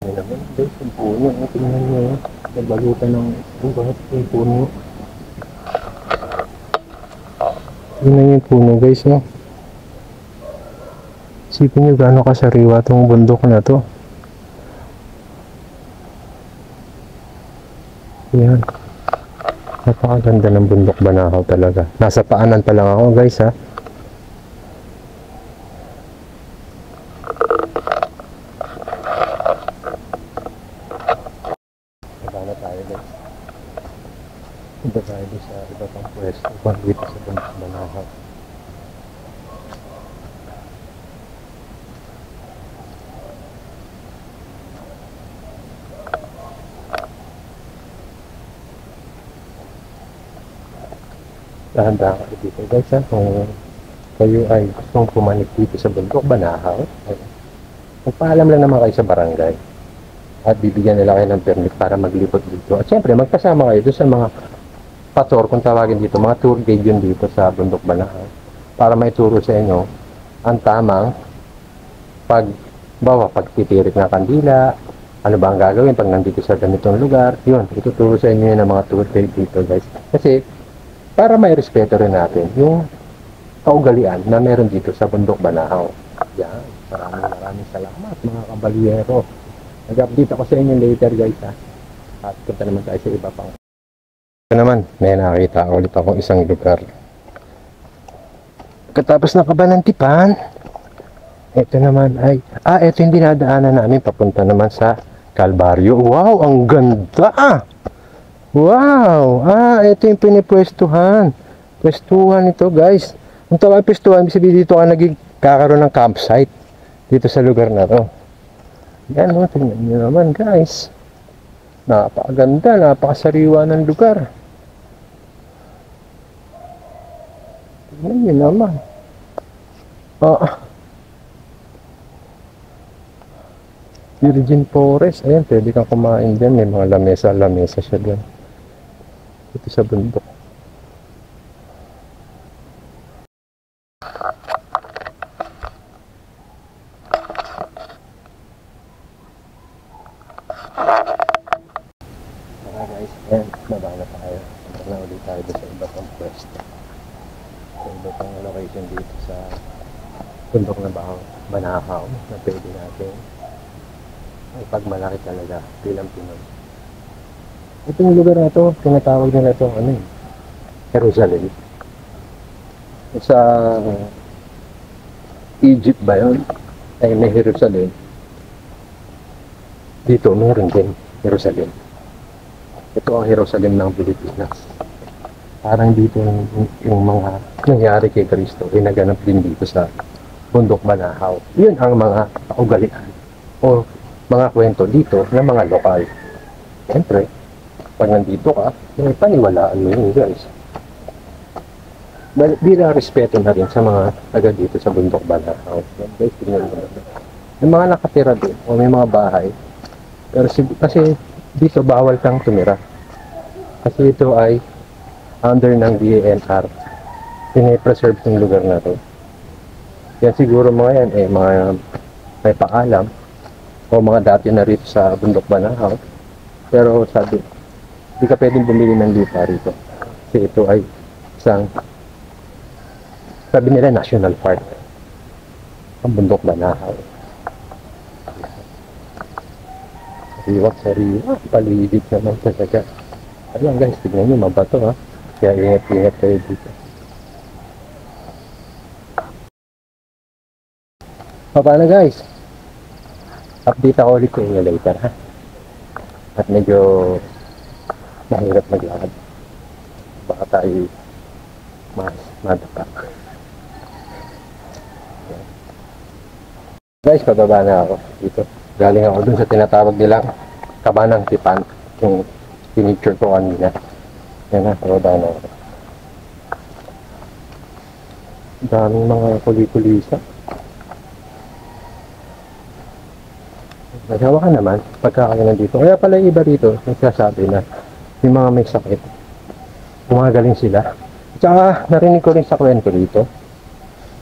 Yan naman guys, yung puno. Tingnan nyo. Nagbalutan ng buhat yung puno. Tingnan yung puno guys, no? Isipin nyo gaano kasariwa itong bundok na to. Yan. Napakaganda ng bundok Banahaw talaga. Nasa paanan pa lang ako guys, ha. Baba na tayo guys. Punta tayo sa iba pang pwesto. Dito sa bundok Banahaw. Dahan-dahan kayo dito guys, ha. Kung kayo ay gustong pumanik dito sa bundok Banahaw, magpaalam lang naman kayo sa barangay at bibigyan nila kayo ng permit para maglipot dito. At syempre magkasama kayo doon sa mga pastor, kung tawagin dito, mga tour guide yun dito sa bundok Banahaw, para may turo sa inyo ang tamang pagtitirik ng kandila, ano ba ang gagawin pag nandito sa ganitong lugar. Yun, ituturo sa inyo yun ng mga tour guide dito guys, kasi para may respeto rin natin yung kaugalian na meron dito sa bundok Banahaw. Yan, maraming salamat mga kabalyero. Nag-update ako sa inyo later guys, ha. At punta naman tayo sa iba pang. Ito naman, may nakita ulit akong isang lugar. Katapos ng Kabanantipan, ito naman ay, ito yung dinadaanan namin papunta naman sa Kalbaryo. Wow, ang ganda! Wow! Ito yung pinipwestuhan. Pwestuhan ito guys. Kung tawag pwestuhan, sabihin dito ka nagkakaroon ng campsite dito sa lugar na to. Yan o, tingnan nyo naman guys. Napakaganda, napakasariwa ng lugar. Tingnan nyo naman. Virgin Forest. Ayan, pwede kang kumain dyan. May mga lamesa siya dyan. Ito sa bundok. Guys, ayan, baba na tayo. Punta na ulit tayo sa iba pang pwesto. Sa iba pang location dito sa bundok na Banahaw na pwede natin ipagmalaki talaga bilang Pinoy. Itong lugar na ito, tinatawag nila ito, Jerusalem. Sa Egypt ba yun? Ay, may Jerusalem. Dito, meron din Jerusalem. Ito ang Jerusalem ng Pilipinas. Parang dito yung mga nangyari kay Kristo, inaganap din dito sa bundok Banahaw. Yun ang mga kaugalian o mga kwento dito ng mga lokal. Siyempre, pag nandito ka, may paniwalaan mo yun guys. Bilang respeto na rin sa mga taga dito sa bundok Banahaw. Guys, tingnan mo na. May mga nakatira din o may mga bahay. Pero kasi dito bawal kang tumira. Kasi ito ay under ng DENR. Pinipreserve yung lugar na to. Yan siguro mga yan, mga may paalam o mga dati na rito sa bundok Banahaw. Pero sabi, hindi ka pwedeng bumili ng lupa rito. Kasi ito ay isang, sabi nila, national park. Ang bundok Banahaw. Sariwa, paligid naman talaga. Ayan guys, tignan nyo, mabato ha. Kaya ingat-ingat kayo dito. Paano guys? Update ako ulit ko inyo later ha. At medyo mahirap maglakad. Baka tayo madapa. Guys, pababa na ako dito. Galing ako dun sa tinatawag nilang Kabanantipan. Yung pinicture ko kanina. Yan na, pababa na ako. Daming mga kuli-kulisa. Nagawa ka naman pagkakayanan dito. Kaya pala yung iba rito nagsasabi na yung mga may sakit, gumagaling sila. At saka narinig ko rin sa kwento dito,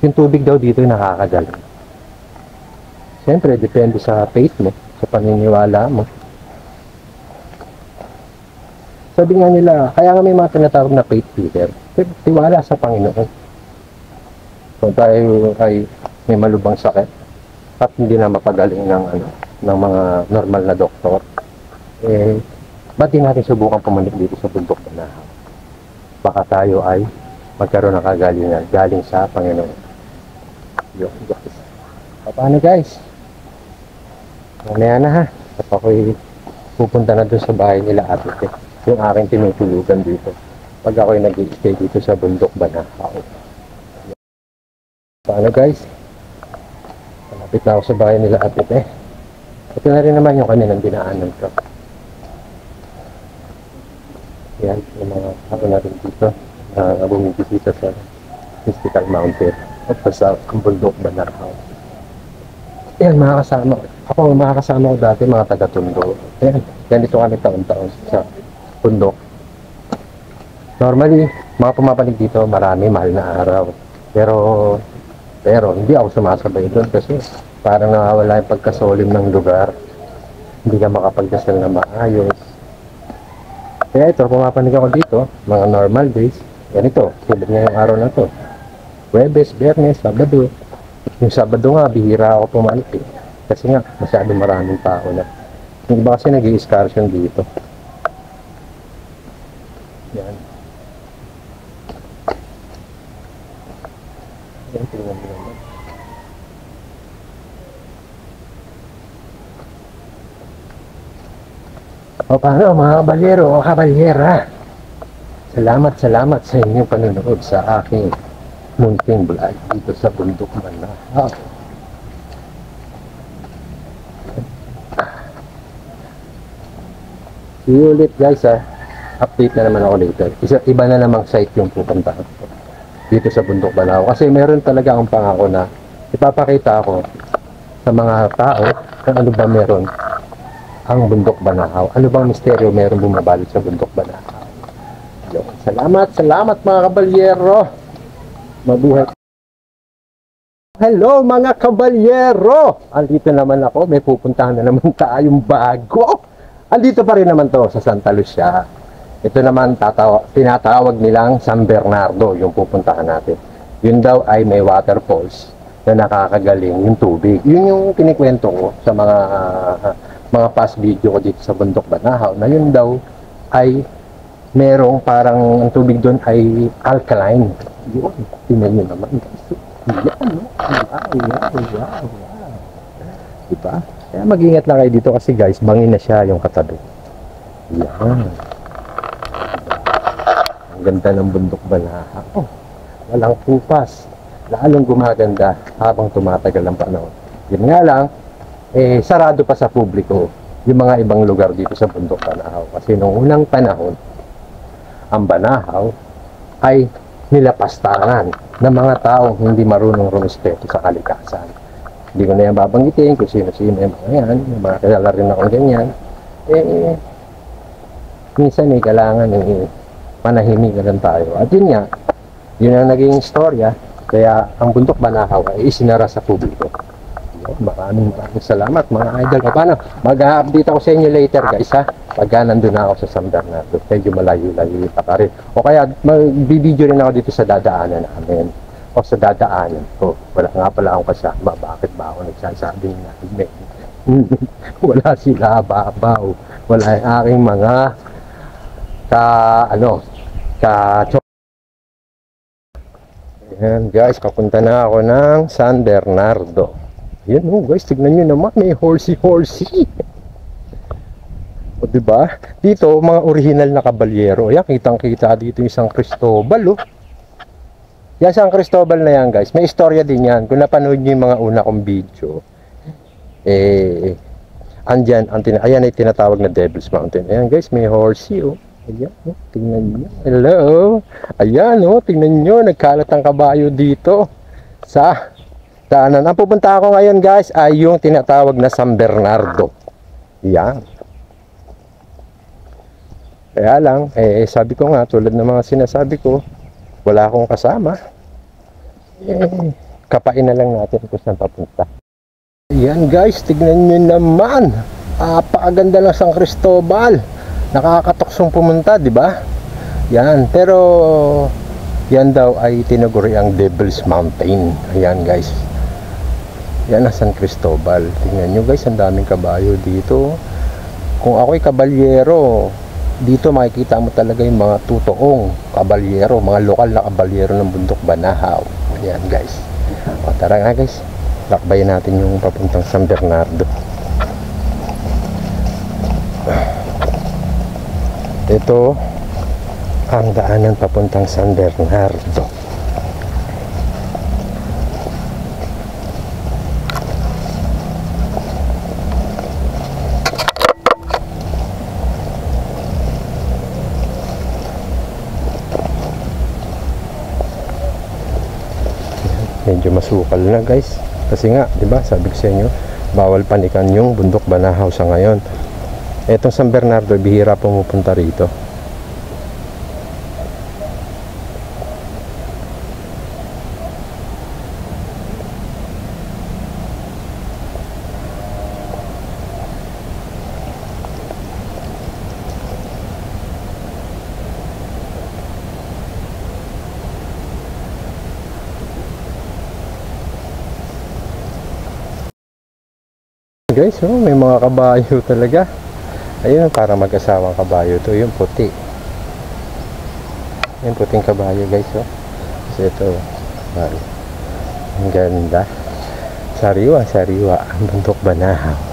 yung tubig daw dito yung nakakagaling. Siyempre, depende sa faith mo. sa paniniwala mo. Sabi nga nila, kaya nga may mga tinatawag na faith healer, tiwala sa Panginoon. Kung tayo ay may malubhang sakit at hindi na mapagaling ng mga normal na doktor, ba't di natin subukan pumunta dito sa bundok Banahaw? Baka tayo ay magkaroon ng kagalingan galing sa Panginoon. Yun, guys. Paano guys? Mamaya na ha. At ako'y pupunta na doon sa bahay nila ate. Yung aking tinutulugan dito. Pag ako'y nag-i-stay dito sa bundok Banahaw. Paano guys? Malapit na ako sa bahay nila ate. Ito na rin naman yung kanilang dinaanan ko. Yan, yung mga ako na rin dito na bumibisita sa Mystical Mountain at sa bundok Banahaw. Yan, mga kasama. Ako, mga kasama ko dati, mga taga-Tondo. Yan, ganito kami taon-taon sa bundok. Normally, mga pumapanig dito, marami, mahal na araw. Pero hindi ako sumasabay doon kasi parang nawawala yung pagkasolim ng lugar. Hindi ka makapagdasal na maayos. Kaya ito, pumapanig ako dito, mga normal days. Yan ito, tulad nga yung araw na to. Huwebes, Biyernes, Sabado. Yung Sabado nga, bihira ako pumanik kasi nga, masyado maraming tao na. Yung iba kasi nag-i-excursion dito. Yan. Yan, tingnan mo naman. O paano mga kabalyero o kabalyera? Salamat sa inyong panonood sa aking munting vlog dito sa bundok Banahaw. See you ulit guys ha. Update na naman ako later. Iba na namang site yung pupuntahan ko dito sa bundok Banahaw. Kasi meron talaga akong pangako na ipapakita ako sa mga tao kung ano ba meron ang bundok Banahaw. Ano bang misteryo meron bumabalot sa bundok Banahaw. Salamat mga kabalyero. Mabuhay. Hello mga kabalyero. Andito naman ako. May pupuntahan na naman tayong bago. Andito pa rin naman to sa Santa Lucia. Ito naman tinatawag nilang San Bernardo yung pupuntahan natin. Yun daw ay may waterfalls na nakakagaling yung tubig. Yun yung kinikwento ko sa mga past video ko dito sa bundok Banahaw na yun daw ay merong parang ang tubig doon ay alkaline. Yun, tingnan nyo naman. Yan, wow. Diba? Kaya mag-ingat lang kayo dito kasi guys, bangin na siya yung katabi. Yan. Ang ganda ng bundok Banahaw. Walang pupas. Lalong gumaganda habang tumatagal ang panahon. Yun nga lang, sarado pa sa publiko yung mga ibang lugar dito sa bundok Banahaw. Kasi noong unang panahon, ang Banahaw ay nilapastangan ng mga taong hindi marunong rumispeto sa kalikasan. Hindi ko na yan babanggitin kung sino-sino yung mga yan, yung mga kilala rin ako ganyan. Minsan kailangan manahimikan lang tayo. At yun nga, yun ang naging istorya, kaya ang bundok Banahaw ay isinara sa publiko. Maraming salamat mga idol. Paano? Mag-update ako sa inyo later guys ha. Pagka nandun na ako sa San Bernardo. Medyo malayo-layo pa rin. O kaya magbibideo rin ako dito sa dadaanan namin. O sa dadaanan ko. Wala nga pala akong kasama. Bakit ba ako nagsasabing namin? Wala sila babaw. Wala yung aking mga Ayan guys, papunta na ako ng San Bernardo. Yan guys, tignan nyo naman, may horsey. O diba? Dito, mga original na kabalyero. Yan, kitang-kita dito yung San Cristobal, Yan, San Cristobal na yan, guys. May istorya din yan. Kung napanood nyo yung mga una kong video, andyan, ayan ay tinatawag na Devil's Mountain. Ayan, guys, may horsey, Ayan, tingnan nyo. Hello. Ayan, tingnan nyo, nagkalat ang kabayo dito sa daanan. Ang pupunta ako ngayon guys ay yung tinatawag na San Bernardo. Yan. Kaya lang, sabi ko nga, tulad ng mga sinasabi ko, wala akong kasama. Kapain na lang natin kung saan papunta. Yan guys, tignan nyo naman. Napakaganda ng San Cristobal. Nakakatoksong pumunta, di ba? Yan, pero yan daw ay tinaguri ang Devil's Mountain. Ayan guys. Yan ang San Cristobal. Tingnan nyo guys, ang daming kabayo dito. Kung ako'y kabalyero, dito makikita mo talaga yung mga tutoong kabalyero, mga lokal na kabalyero ng bundok Banahaw. Ayan guys. O tara nga guys, lakbayin natin yung papuntang San Bernardo. Ito ang daanan papuntang San Bernardo. Medyo masukal na guys, kasi nga 'di ba sabi ko sa inyo, bawal panikan yung bundok Banahaw sa ngayon. Etong San Bernardo, bihira pumupunta rito. Guys, oh, may mga kabayo talaga. Ayun, para mag-asawang kabayo to, yung puti. Yung puting kabayo guys, oh. Kasi ito, ang ganda. Sariwa, sariwa ang bundok Banahaw.